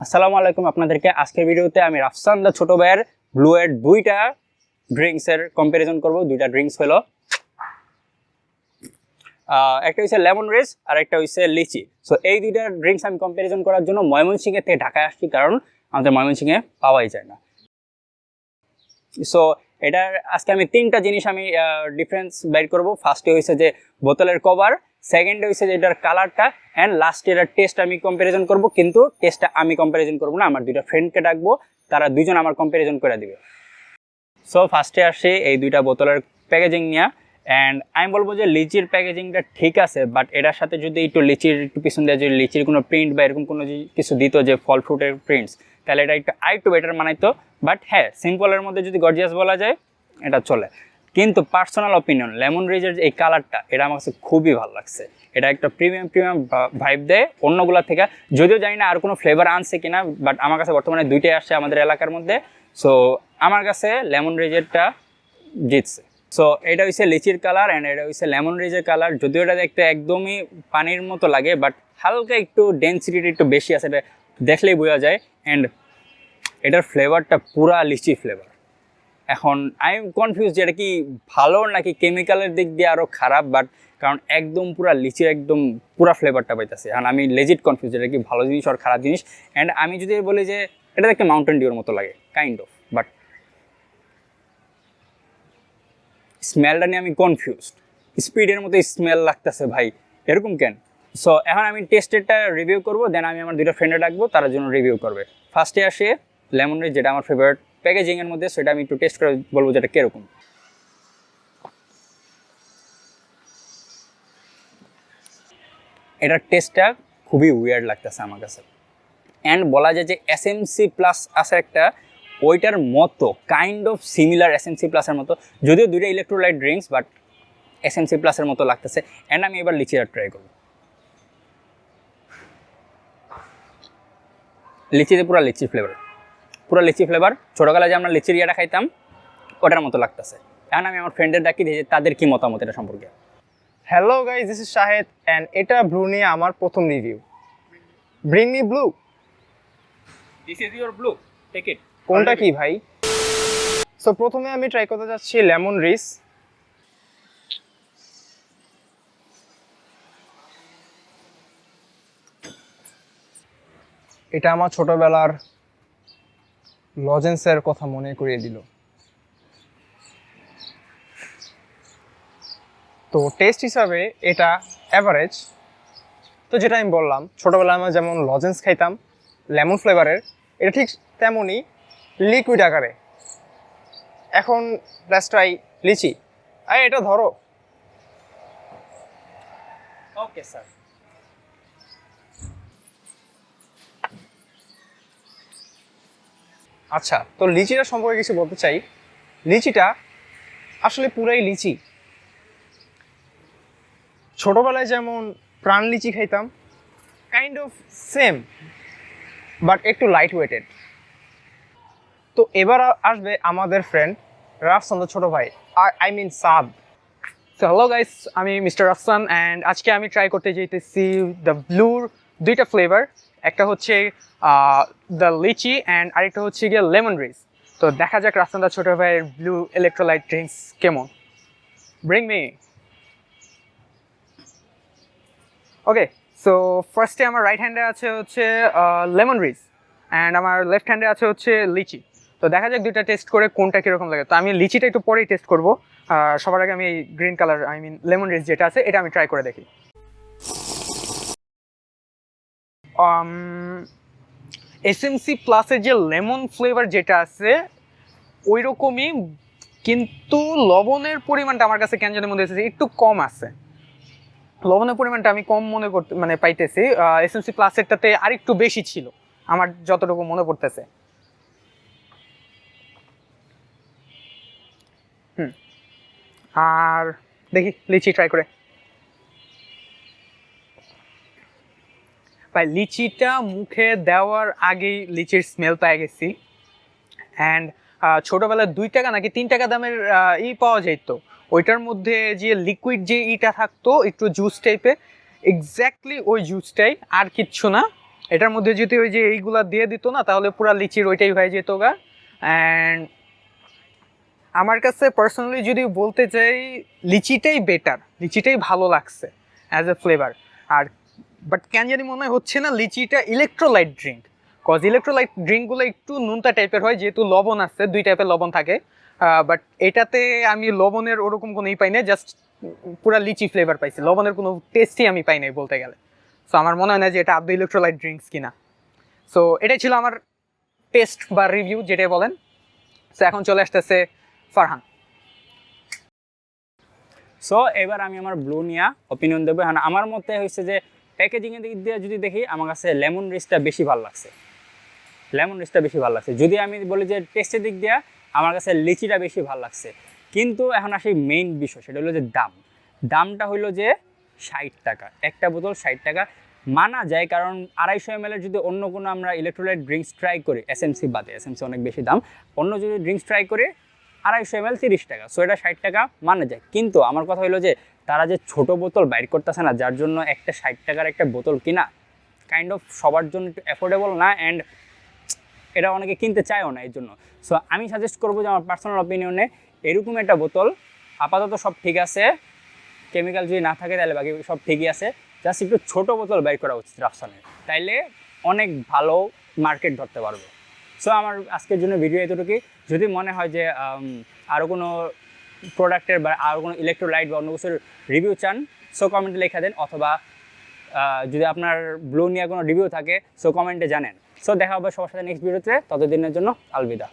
আসসালামু আলাইকুম। আপনাদেরকে আজকের ভিডিওতে আমি রাফসান দা ছোট ভাইয়ের ব্লু এর দুইটা ড্রিঙ্কসের কম্পারিজন করব। দুইটা ড্রিঙ্কস হলো একটা হচ্ছে লেমন রেজ আর একটা হচ্ছে লিচি। সো এই দুইটা ড্রিঙ্কস আমি কম্পারিজন করার জন্য ময়মনসিংহ থেকে ঢাকায় আসছি, কারণ আমাদের ময়মনসিংহে পাওয়াই যায় না। সো এটার আজকে আমি তিনটা জিনিস আমি ডিফারেন্স বের করব। ফার্স্টে হয়েছে যে বোতলের কভার, সেকেন্ডে হয়েছে যে এটার কালারটা, অ্যান্ড লাস্টে এটার টেস্ট আমি কম্পারিজন করব। কিন্তু টেস্টটা আমি কম্পারিজন করব না, আমার দুইটা ফ্রেন্ডকে ডাকবো, তারা দুইজন আমার কম্পারিজন করে দিবে। সো ফার্স্টে আসি এই দুইটা বোতলের প্যাকেজিং নিয়ে। অ্যান্ড আমি বলবো যে লিচির প্যাকেজিংটা ঠিক আছে, বাট এটার সাথে যদি একটু লিচির একটু পিছন দেওয়া, যদি লিচির কোনো প্রিন্ট বা এরকম কোনো কিছু দিত, যে ফল ফ্রুটের প্রিন্টস, তাহলে এটা একটু বেটার মানাইতো। বাট হ্যাঁ, সিম্পলের মধ্যে যদি গর্জিয়াস বলা যায় এটা চলে। কিন্তু পার্সোনাল অপিনিয়ন, লেমন রেজের এই কালারটা এটা আমার কাছে খুবই ভালো লাগছে। এটা একটা প্রিমিয়াম ভাইব দেয় অন্যগুলোর থেকে। যদিও জানি না আর কোনো ফ্লেভার আনছে কিনা, বাট আমার কাছে বর্তমানে দুইটাই আসছে আমাদের এলাকার মধ্যে। সো আমার কাছে লেমন রেজেরটা জিতছে। সো এটা হচ্ছে লিচির কালার অ্যান্ড এটা হচ্ছে লেমন রেজের কালার। যদিও এটা দেখতে একদমই পানির মতো লাগে, বাট হালকা একটু ডেন্সিটিটা একটু বেশি আছে, এটা দেখলেই বোঝা যায়। অ্যান্ড এটার ফ্লেভারটা পুরা লিচি ফ্লেভার। এখন আই এম কনফিউজ যে এটা কি ভালো নাকি কেমিক্যালের দিক দিয়ে আরও খারাপ, বাট কারণ একদম পুরা লিচির একদম পুরা ফ্লেভারটা পাইতেছে। এখন আমি লেজিট কনফিউজ এটা কি ভালো জিনিস আর খারাপ জিনিস। অ্যান্ড আমি যদি বলি যে এটা দেখতে মাউন্টেন ডিউর মতো লাগে কাইন্ড অফ, বাট স্মেলটা নিয়ে আমি কনফিউজড। স্পিডের মতো স্মেল লাগতেছে ভাই, এরকম কেন? সো এখন আমি টেস্টেরটা রিভিউ করবো, দেন আমি আমার দুটো ফ্রেন্ডে ডাকবো, তার জন্য রিভিউ করবে। ফার্স্টে আসে লেমন রেজ, যেটা আমার ফেভারিট প্যাকেজিংয়ের মধ্যে, সেটা আমি একটু টেস্ট করে বলবো যেটা কীরকম। এটার টেস্টটা খুবই উইয়ার্ড লাগতেছে আমার কাছে। অ্যান্ড বলা যায় যে এসএমসি প্লাস আছে একটা, ওইটার মতো কাইন্ড অফ সিমিলার এসএমসি প্লাসের মতো, যদিও দুইটা ইলেকট্রোলাইট ড্রিঙ্কস, বাট এসএমসি প্লাসের মতো লাগতেছে। অ্যান্ড আমি এবার লিচিটা ট্রাই করবো। লিচিতে পুরো লিচি ফ্লেভার, ছোটোবেলায় যে আমরা লিচির ইয়েটা খাইতাম ওটার মতো লাগতেছে। এখন আমি আমার ফ্রেন্ডের ডাকি দিই যে তাদের কি মতামত এটা সম্পর্কে। Hello guys, this is Shahed and এটা ব্লু নিয়ে আমার প্রথম review. Bring me blue. This is your blue, take it. কোনটা কি ভাই? সো প্রথমে আমি ট্রাই করতে যাচ্ছি লেমন রিস। এটা আমার ছোটবেলার লজেন্সের কথা মনে করিয়ে দিল। তো টেস্ট হিসাবে এটা অ্যাভারেজ। তো যেটা আমি বললাম, ছোটোবেলায় আমরা যেমন লজেন্স খাইতাম লেমন ফ্লেভারের, এটা ঠিক তেমনই লিকুইড আকারে। এখন লেটস ট্রাই লিচি। আরে এটা ধরো। Okay sir. আচ্ছা, তো লিচিটা সম্পর্কে কিছু বলতে চাই। লিচিটা আসলে পুরাই লিচি। ছোটোবেলায় যেমন প্রাণ লিচি খাইতাম, কাইন্ড অফ সেম, বাট একটু লাইট ওয়েটেড। তো এবার আসবে আমাদের ফ্রেন্ড রাফসান দা ছোটো ভাই, I mean Saad. So hello guys, আমি মিস্টার রাফসান অ্যান্ড আজকে আমি ট্রাই করতে যেতেছি দ্য ব্লুর দুইটা ফ্লেভার। একটা হচ্ছে দ্য লিচি অ্যান্ড আরেকটা হচ্ছে গিয়ে লেমন রেজ। তো দেখা যাক রাফসান দা ছোটো ভাইয়ের ব্লু ইলেকট্রোলাইট ড্রিঙ্কস কেমন। Bring me. ওকে, সো ফার্স্টে আমার রাইট হ্যান্ডে আছে হচ্ছে লেমন রিজ অ্যান্ড আমার লেফট হ্যান্ডে আছে হচ্ছে লিচি। তো দেখা যাক দুইটা টেস্ট করে কোনটা কীরকম লাগে। তো আমি লিচিটা একটু পরেই টেস্ট করবো। সবার আগে আমি এই green colour, I mean lemon রিজ যেটা আছে, এটা আমি ট্রাই করে দেখি। এসএমসি প্লাসের যে লেমন ফ্লেভার যেটা আছে ওই রকমই, কিন্তু লবণের পরিমাণটা আমার কাছে কেন জানি মনে হচ্ছে একটু কম আছে। লবণের পরিমাণটা আমি কম মনে করতে পাইতেছি। এসএমসি প্লাসেরটাতে আর একটু বেশি ছিল আমার যতটুকু মনে পড়তেছে। আর দেখি লিচি ট্রাই করে। ভাই লিচিটা মুখে দেওয়ার আগেই লিচির স্মেল পেয়ে গেছি। অ্যান্ড ছোটোবেলায় 2 টাকা নাকি 3 টাকা দামের পাওয়া যেত, ওইটার মধ্যে যে লিকুইড যে থাকতো একটু জুস টাইপের, এক্স্যাক্টলি ওই জুসটাই, আর কিচ্ছু না। এটার মধ্যে যদি ওই যে এইগুলা দিয়ে দিত না তাহলে পুরা লিচির ওইটাই হয়ে যেত গা। অ্যান্ড আমার কাছে পার্সোনালি যদি বলতে চাই লিচিটাই বেটার, লিচিটাই ভালো লাগছে অ্যাজ এ ফ্লেভার। আর বাট কেন জানি মনে হচ্ছে না লিচিটা ইলেকট্রোলাইট ড্রিঙ্ক, কজ ইলেকট্রোলাইট ড্রিঙ্কগুলো একটু নুনতা টাইপের হয়, যেহেতু লবণ আছে, 2 টাইপের লবণ থাকে। বাট এটাতে আমি লবণের ওরকম কোনো পাই না, জাস্ট পুরা লিচি ফ্লেভার পাইছি, লবণের কোনো টেস্টই আমি পাই নাই বলতে গেলে। সো আমার মনে হয় না যে এটা আদৌ ইলেকট্রোলাইট ড্রিঙ্কস কিনা। সো এটাই ছিল আমার টেস্ট বা রিভিউ যেটাই বলেন। সো এখন চলে আসতেছে ফারহান। সো এবার আমি আমার ব্লু নিয়ে অপিনিয়ন দেবো। হ্যাঁ, আমার মতে হয়েছে যে প্যাকেজিংয়ের দিক দিয়ে যদি দেখি, আমার কাছে লেমন রিচটা বেশি ভালো লাগছে, লেমন রিচটা বেশি ভালো লাগছে। যদি আমি বলি যে টেস্টের দিক দিয়ে, আমার কাছে লিচিটা বেশি ভালো লাগছে। কিন্তু এখন আসি মেইন বিষয়, সেটা হলো যে দামটা হইলো যে 60 টাকা, একটা বোতল 60 টাকা মানা যায়। কারণ 250 ml যদি অন্য কোনো আমরা ইলেকট্রোলাইট ড্রিঙ্কস ট্রাই করি, এসএমসি বাদে, এসএমসি অনেক বেশি দাম, অন্য যদি ড্রিঙ্কস ট্রাই করি 250 ml 30 টাকা, সো এটা 60 টাকা মানা যায়। কিন্তু আমার কথা হলো যে তারা যে ছোট বোতল বাইর করতেছে না, যার জন্য একটা 60 টাকার একটা বোতল কিনা কাইন্ড অফ সবার জন্য একটু অ্যাফোর্ডেবল না, অ্যান্ড এটা অনেকে কিনতে চায়ও না। এই জন্য সো আমি সাজেস্ট করবো যে আমার পার্সোনাল অপিনিয়নে এরকম একটা বোতল আপাতত সব ঠিক আছে, কেমিক্যাল যদি না থাকে তাহলে বাকি সব ঠিকই আছে, জাস্ট একটু ছোটো বোতল বের করা উচিত রাফসানের, তাইলে অনেক ভালো মার্কেট ধরতে পারবে। সো আমার আজকের জন্য ভিডিও এতটুকুই। যদি মনে হয় যে আরও কোনো প্রোডাক্টের বা আরও কোনো ইলেকট্রোলাইট বা অন্য কিছুর রিভিউ চান, সো কমেন্টে লেখা দেন, অথবা যদি আপনার ব্লু নিয়ে কোনো রিভিউ থাকে সো কমেন্টে জানেন। সো দেখা হবে সবার সাথে নেক্সট ভিডিওতে, ততদিনের জন্য আলবিদা।